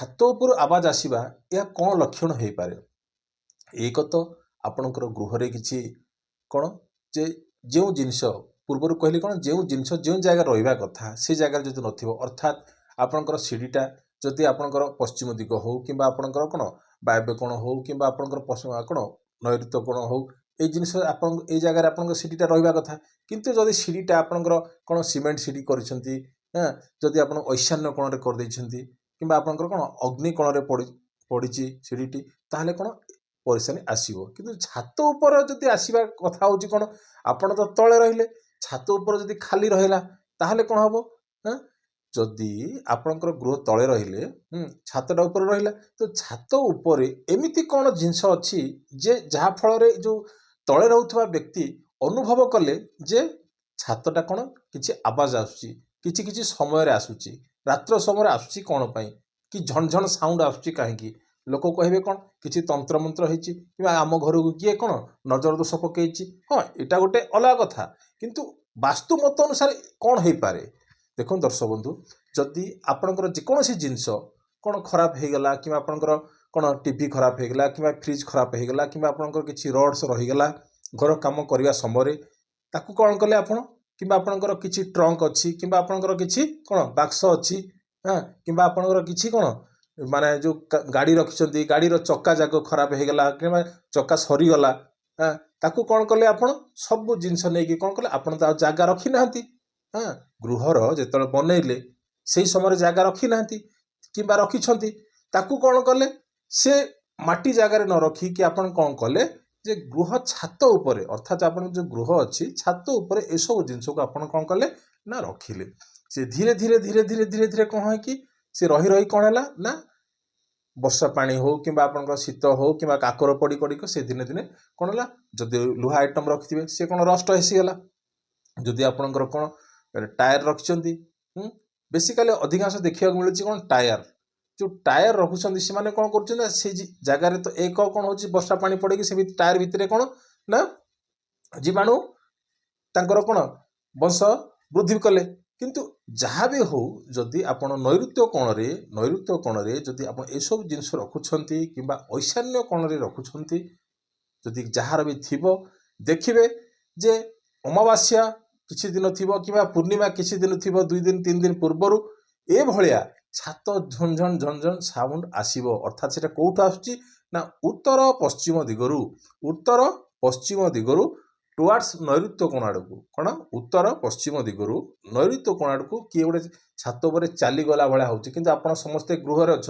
ଛାତ ଉପରୁ ଆବାଜ ଆସିବା ଏହା କ'ଣ ଲକ୍ଷଣ ହେଇପାରେ? ଏକ ତ ଆପଣଙ୍କର ଗୃହରେ କିଛି କ'ଣ ଯେ ଯେଉଁ ଜିନିଷ ପୂର୍ବରୁ କହିଲି କ'ଣ ଯେଉଁ ଜିନିଷ ଯେଉଁ ଜାଗାରେ ରହିବା କଥା ସେ ଜାଗାରେ ଯଦି ନଥିବ, ଅର୍ଥାତ୍ ଆପଣଙ୍କର ସିଡ଼ିଟା ଯଦି ଆପଣଙ୍କର ପଶ୍ଚିମ ଦିଗ ହେଉ କିମ୍ବା ଆପଣଙ୍କର କ'ଣ ବାୟବ୍ୟ କୋଣ ହେଉ କିମ୍ବା ଆପଣଙ୍କର କ'ଣ ନୈಋତ୍ୟ କୋଣ ହେଉ, ଏଇ ଜିନିଷ ଆପଣ ଏଇ ଜାଗାରେ ଆପଣଙ୍କ ସିଡ଼ିଟା ରହିବା କଥା। କିନ୍ତୁ ଯଦି ସିଡ଼ିଟା ଆପଣଙ୍କର କ'ଣ ସିମେଣ୍ଟ ସିଡ଼ି କରିଛନ୍ତି, ଯଦି ଆପଣ ଐଶାନ୍ୟ କୋଣରେ କରିଦେଇଛନ୍ତି କିମ୍ବା ଆପଣଙ୍କର କ'ଣ ଅଗ୍ନି କୋଣରେ ପଡ଼ିଛି ସିଡ଼ିଟି, ତାହେଲେ କ'ଣ ପରିଶାନୀ ଆସିବ। କିନ୍ତୁ ଛାତ ଉପରେ ଯଦି ଆସିବା କଥା ହେଉଛି କ'ଣ, ଆପଣ ତ ତଳେ ରହିଲେ, ଛାତ ଉପରେ ଯଦି ଖାଲି ରହିଲା ତାହେଲେ କ'ଣ ହେବ? ଯଦି ଆପଣଙ୍କର ଗୃହ ତଳେ ରହିଲେ ଛାତଟା ଉପରେ ରହିଲା, ତ ଛାତ ଉପରେ ଏମିତି କ'ଣ ଜିନିଷ ଅଛି ଯେ ଯାହାଫଳରେ ଯେଉଁ ତଳେ ରହୁଥିବା ବ୍ୟକ୍ତି ଅନୁଭବ କଲେ ଯେ ଛାତଟା କ'ଣ କିଛି ଆବାଜ ଆସୁଛି, କିଛି କିଛି ସମୟରେ ଆସୁଛି, ରାତ୍ର ସମୟରେ ଆସୁଛି କ'ଣ ପାଇଁ, କି ଝଣଝଣ ସାଉଣ୍ଡ ଆସୁଛି କାହିଁକି? ଲୋକ କହିବେ କ'ଣ କିଛି ତନ୍ତ୍ରମନ୍ତ୍ର ହେଇଛି କିମ୍ବା ଆମ ଘରକୁ କିଏ କ'ଣ ନଜର ଦୋଷ ପକେଇଛି। ହଁ, ଏଇଟା ଗୋଟେ ଅଲଗା କଥା, କିନ୍ତୁ ବାସ୍ତୁ ମତ ଅନୁସାରେ କ'ଣ ହେଇପାରେ? ଦେଖନ୍ତୁ ଦର୍ଶକ ବନ୍ଧୁ, ଯଦି ଆପଣଙ୍କର ଯେକୌଣସି ଜିନିଷ କ'ଣ ଖରାପ ହେଇଗଲା କିମ୍ବା ଆପଣଙ୍କର କ'ଣ ଟିଭି ଖରାପ ହେଇଗଲା କିମ୍ବା ଫ୍ରିଜ୍ ଖରାପ ହେଇଗଲା କିମ୍ବା ଆପଣଙ୍କର କିଛି ରଡ଼୍ସ ରହିଗଲା ଘର କାମ କରିବା ସମୟରେ, ତାକୁ କ'ଣ କଲେ ଆପଣ, କିମ୍ବା ଆପଣଙ୍କର କିଛି ଟ୍ରଙ୍କ ଅଛି କିମ୍ବା ଆପଣଙ୍କର କିଛି କ'ଣ ବାକ୍ସ ଅଛି, କିମ୍ବା ଆପଣଙ୍କର କିଛି କ'ଣ ମାନେ ଯେଉଁ ଗାଡ଼ି ରଖିଛନ୍ତି ଗାଡ଼ିର ଚକା ଯାକ ଖରାପ ହେଇଗଲା କିମ୍ବା ଚକା ସରିଗଲା, ତାକୁ କ'ଣ କଲେ ଆପଣ ସବୁ ଜିନିଷ ନେଇକି କ'ଣ କଲେ, ଆପଣ ତ ଆଉ ଜାଗା ରଖିନାହାନ୍ତି। ଗୃହର ଯେତେବେଳେ ବନେଇଲେ ସେଇ ସମୟରେ ଜାଗା ରଖିନାହାନ୍ତି କିମ୍ବା ରଖିଛନ୍ତି, ତାକୁ କ'ଣ କଲେ, ସେ ମାଟି ଜାଗାରେ ନ ରଖିକି ଆପଣ କ'ଣ କଲେ ଯେ ଗୃହ ଛାତ ଉପରେ, ଅର୍ଥାତ୍ ଆପଣଙ୍କ ଯେଉଁ ଗୃହ ଅଛି ଛାତ ଉପରେ ଏସବୁ ଜିନିଷକୁ ଆପଣ କ'ଣ କଲେ ନା ରଖିଲେ। ସେ ଧୀରେ ଧୀରେ ଧୀରେ ଧୀରେ ଧୀରେ ଧୀରେ କ'ଣ ହୁଏ କି ସେ ରହି ରହି କ'ଣ ହେଲା ନା ବର୍ଷା ପାଣି ହଉ କିମ୍ବା ଆପଣଙ୍କର ଶୀତ ହଉ କିମ୍ବା କାକର ପଡ଼ି ପଡ଼ିକ ସେ ଦିନେ ଦିନେ କ'ଣ ହେଲା, ଯଦି ଲୁହା ଆଇଟମ୍ ରଖିଥିବେ ସେ କ'ଣ ରଷ୍ଟ ଆସିଗଲା। ଯଦି ଆପଣଙ୍କର କ'ଣ ଟାୟାର ରଖିଛନ୍ତି, ବେସିକାଲି ଅଧିକାଂଶ ଦେଖିବାକୁ ମିଳୁଛି କ'ଣ ଟାୟାର, ଯେଉଁ ଟାୟାର ରଖୁଛନ୍ତି ସେମାନେ କ'ଣ କରୁଛନ୍ତି ନା ସେ ଜାଗାରେ ତ ଏକ କ'ଣ ହେଉଛି ବର୍ଷା ପାଣି ପଡ଼ିକି ସେ ଟାୟାର ଭିତରେ କ'ଣ ନା ଜୀବାଣୁ ତାଙ୍କର କ'ଣ ବଂଶ ବୃଦ୍ଧି କଲେ। କିନ୍ତୁ ଯାହା ବି ହଉ, ଯଦି ଆପଣ ନୈଋତ୍ୟ କୋଣରେ ଯଦି ଆପଣ ଏସବୁ ଜିନିଷ ରଖୁଛନ୍ତି କିମ୍ବା ଐଶାନ୍ୟ କୋଣରେ ରଖୁଛନ୍ତି, ଯଦି ଯାହାର ବି ଥିବ, ଦେଖିବେ ଯେ ଅମାବାସ୍ୟା କିଛି ଦିନ ଥିବ କିମ୍ବା ପୂର୍ଣ୍ଣିମା କିଛି ଦିନ ଥିବ, 2 ଦିନ 3 ଦିନ ପୂର୍ବରୁ ଏଭଳିଆ ଛାତ ଝଣଝଣ ଝଣଝଣ ସାଉଣ୍ଡ ଆସିବ। ଅର୍ଥାତ୍ ସେଟା କେଉଁଠୁ ଆସୁଛି ନା ଉତ୍ତର ପଶ୍ଚିମ ଦିଗରୁ ଟୁୱାର୍ଡସ୍ ନୈଋତ୍ୟ କୋଣ ଆଡ଼କୁ, କ'ଣ ଉତ୍ତର ପଶ୍ଚିମ ଦିଗରୁ ନୈଋତ୍ୟ କୋଣ ଆଡ଼କୁ କିଏ ଗୋଟେ ଛାତ ଉପରେ ଚାଲିଗଲା ଭଳିଆ ହେଉଛି। କିନ୍ତୁ ଆପଣ ସମସ୍ତେ ଗୃହରେ ଅଛନ୍ତି।